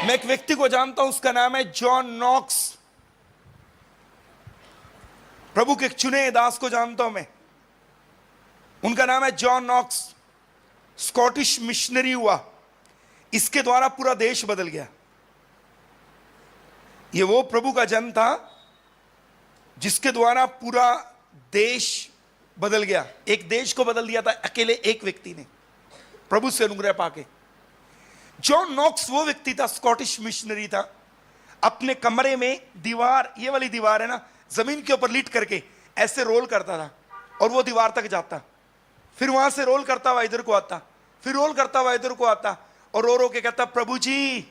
मैं एक व्यक्ति को जानता हूं, उसका नाम है जॉन नॉक्स। प्रभु के एक चुने दास को जानता हूं मैं, उनका नाम है जॉन नॉक्स। स्कॉटिश मिशनरी हुआ, इसके द्वारा पूरा देश बदल गया। ये वो प्रभु का जन था जिसके द्वारा पूरा देश बदल गया। एक देश को बदल दिया था अकेले एक व्यक्ति ने, प्रभु से अनुग्रह पाके। जॉन नॉक्स वो व्यक्ति था, स्कॉटिश मिशनरी था। अपने कमरे में दीवार, ये वाली दीवार है ना, जमीन के ऊपर लीट करके ऐसे रोल करता था और वो दीवार तक जाता, फिर वहां से रोल करता हुआ इधर को आता, फिर रोल करता हुआ इधर को आता और रो रो के कहता, प्रभु जी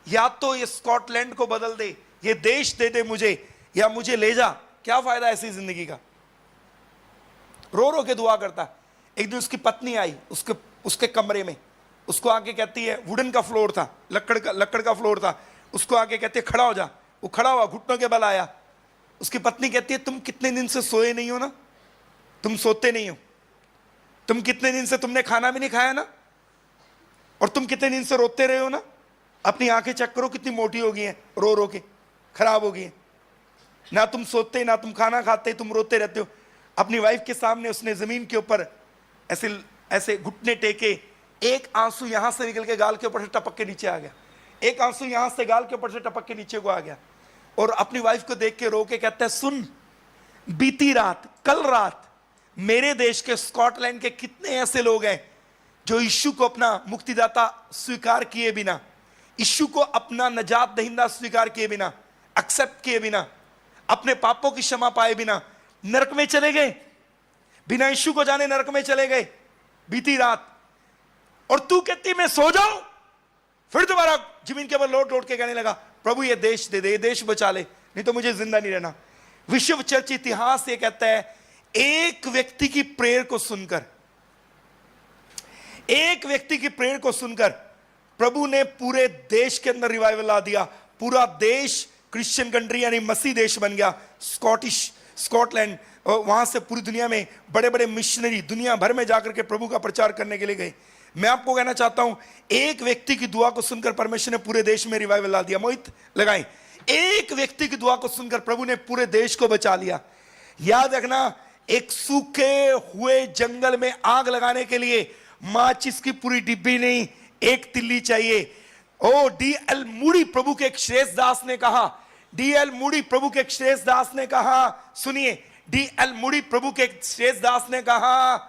या तो ये स्कॉटलैंड को बदल दे, ये देश दे दे मुझे, या मुझे ले जा, क्या फायदा ऐसी जिंदगी का। रो रो के दुआ करता। एक दिन उसकी पत्नी आई उसके कमरे में, उसको आके कहती है, वुडन का फ्लोर था, लकड़ का फ्लोर था, उसको आके कहती है खड़ा हो जा। वो खड़ा हुआ, घुटनों के बल आया। उसकी पत्नी कहती है, तुम कितने दिन से सोए नहीं हो ना, तुम सोते नहीं हो, तुम कितने दिन से तुमने खाना भी नहीं खाया ना, और तुम कितने दिन से रोते रहे हो ना, अपनी आंखें चेक करो कितनी मोटी हो गई हैं, रो रो के खराब हो गई हैं, ना तुम सोते ना तुम खाना खाते, तुम रोते रहते हो। अपनी वाइफ के सामने उसने जमीन के ऊपर ऐसे ऐसे घुटने टेके, एक आंसू यहां से निकल के गाल के ऊपर से टपक के नीचे आ गया, एक आंसू यहां से गाल के ऊपर से टपक के नीचे को आ गया, और अपनी वाइफ को देख के रो के कहता है, सुन बीती रात, कल रात मेरे देश के स्कॉटलैंड के कितने ऐसे लोग हैं जो यीशु को अपना मुक्तिदाता स्वीकार किए बिना, यीशु को अपना नजात दहिंदा स्वीकार किए बिना, एक्सेप्ट किए बिना, अपने पापों की क्षमा पाए बिना नरक में चले गए, बिना यीशु को जाने नरक में चले गए बीती रात। और तू कहती मैं सो जाऊं, फिर दोबारा जमीन के ऊपर लौट लौट के कहने लगा, प्रभु ये देश दे दे, ये देश बचा ले, नहीं तो मुझे जिंदा नहीं रहना। विश्व चर्च इतिहास ये कहता है, एक व्यक्ति की प्रेयर को सुनकर, एक व्यक्ति की प्रेयर को सुनकर प्रभु ने पूरे देश के अंदर रिवाइवल ला दिया। पूरा देश क्रिश्चियन कंट्री यानी मसीह देश बन गया। स्कॉटलैंड, वहां से पूरी दुनिया में बड़े बड़े मिशनरी दुनिया भर में जाकर के प्रभु का प्रचार करने के लिए गए। मैं आपको कहना चाहता हूं, एक व्यक्ति की दुआ को सुनकर परमेश्वर ने पूरे देश में रिवाइवल ला दिया। मोहित लगाएं, एक व्यक्ति की दुआ को सुनकर प्रभु ने पूरे देश को बचा लिया। याद रखना, एक सूखे हुए जंगल में आग लगाने के लिए माचिस की पूरी डिब्बी नहीं, एक तिल्ली चाहिए। ओ डी.एल. मूडी प्रभु के एक श्रेष्ठ दास ने कहा, डी.एल. मूडी प्रभु के एक श्रेष्ठ दास ने कहा, सुनिए, डी.एल. मूडी प्रभु के एक श्रेष्ठ दास ने कहा,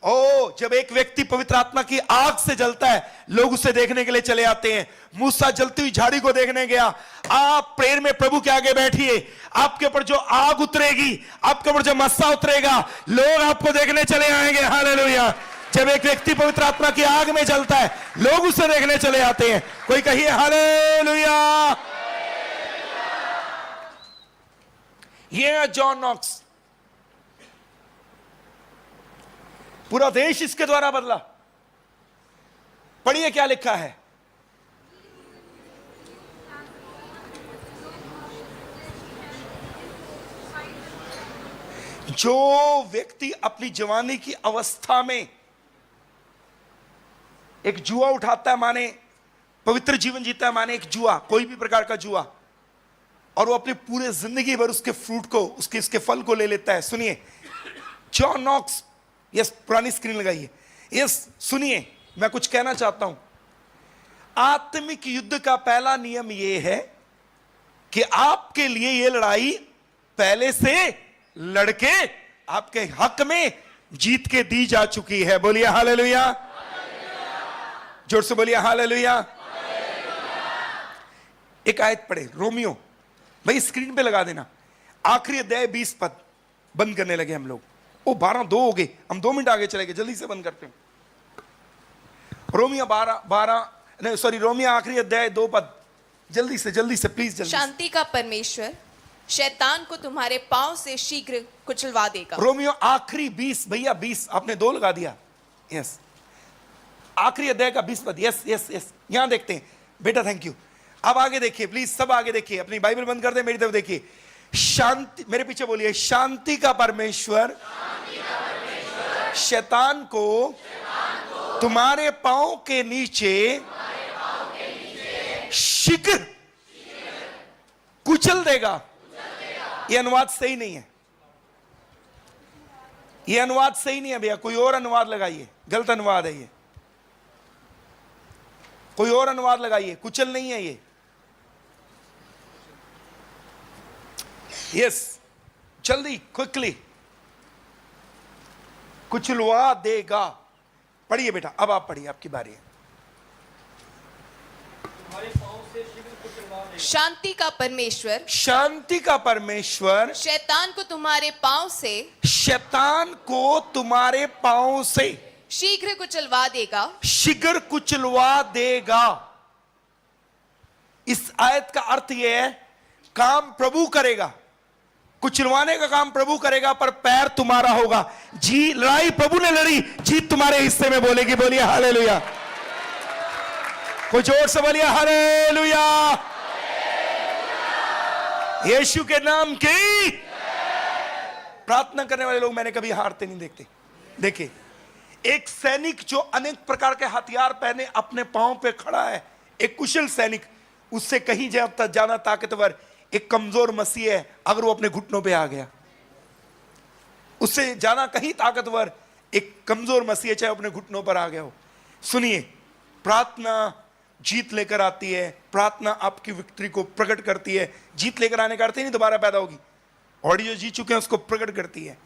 ओ जब एक व्यक्ति पवित्र आत्मा की आग से जलता है, लोग उसे देखने के लिए चले आते हैं। मूसा जलती हुई झाड़ी को देखने गया। आप प्रेयर में प्रभु के आगे बैठिए, आपके ऊपर जो आग उतरेगी, आपके ऊपर जो मस्सा उतरेगा, लोग आपको देखने चले आएंगे। हालेलुया। जब एक व्यक्ति पवित्र आत्मा की आग में जलता है, लोग उसे देखने चले आते हैं। कोई कहिए हालेलुया। ये है जॉन नॉक्स। पूरा देश इसके द्वारा बदला। पढ़िए क्या लिखा है, जो व्यक्ति अपनी जवानी की अवस्था में एक जुआ उठाता है, माने पवित्र जीवन जीता है, माने एक जुआ, कोई भी प्रकार का जुआ, और वो अपनी पूरे जिंदगी भर उसके फ्रूट को, इसके फल को ले लेता है। सुनिए, जॉन नॉक्स, यस पुरानी स्क्रीन लगाइए, यस सुनिए, मैं कुछ कहना चाहता हूं। आत्मिक युद्ध का पहला नियम यह है कि आपके लिए यह लड़ाई पहले से लड़के आपके हक में जीत के दी जा चुकी है। बोलिए हालेलुया, जोर से बोलिए हालेलुया। एक आयत पढ़े, रोमियो, भाई स्क्रीन पे लगा देना, आखिरी अध्याय 20 पद। बंद करने लगे हम लोग, ओ 12:02 हो गए, हम 2 मिनट आगे चले गए, जल्दी से बंद करते हैं। रोमियो 12 रोमियो आखिरी अध्याय 2 पद, जल्दी से प्लीज जल्दी। शांति का परमेश्वर शैतान को तुम्हारे पांव से शीघ्र कुचलवा देगा। रोमियो आखिरी 20, भैया 20, आपने 2 लगा दिया, यस, आखिरी अध्याय का 20 पद, यस यस यस, यहां देखते हैं बेटा, थैंक यू। अब आगे देखिए प्लीज, सब आगे देखिए, अपनी बाइबल बंद कर दे, मेरी तरफ देखिए। शांति, मेरे पीछे बोलिए, शांति का परमेश्वर शैतान को तुम्हारे पांव के नीचे शीघ्र कुचल देगा। यह अनुवाद सही नहीं है, यह अनुवाद सही नहीं है भैया, कोई और अनुवाद लगाइए, गलत अनुवाद है ये, कोई और अनुवाद लगाइए, कुचल नहीं है ये। यस, जल्दी, क्विकली, कुचलवा देगा। पढ़िए बेटा, अब आप पढ़िए, आपकी बारी है। शांति का परमेश्वर शांति का परमेश्वर शैतान को तुम्हारे पांव से शैतान को तुम्हारे पांव से शीघ्र कुचलवा देगा। शीघ्र कुचलवा देगा। इस आयत का अर्थ यह है, काम प्रभु करेगा, कुचलवाने का काम प्रभु करेगा, पर पैर तुम्हारा होगा। जी, लड़ाई प्रभु ने लड़ी, जीत तुम्हारे हिस्से में बोलेगी। बोलिए हालेलुया, कुछ और से बोलिए हालेलुया। यीशु के नाम की। प्रार्थना करने वाले लोग मैंने कभी हारते नहीं देखते। देखिए, एक सैनिक जो अनेक प्रकार के हथियार पहने अपने पांव पे खड़ा है, एक कुशल सैनिक, उससे कहीं ज्यादा ताकतवर एक कमजोर मसीह है। अगर वो अपने घुटनों पे आ गया, उससे ज्यादा कहीं ताकतवर एक कमजोर मसीह, चाहे अपने घुटनों पर आ गया हो। सुनिए, प्रार्थना जीत लेकर आती है, प्रार्थना आपकी विक्ट्री को प्रकट करती है। जीत लेकर आने का अर्थ ही नहीं दोबारा पैदा होगी, ऑडियो जी चुके हैं उसको प्रकट करती है।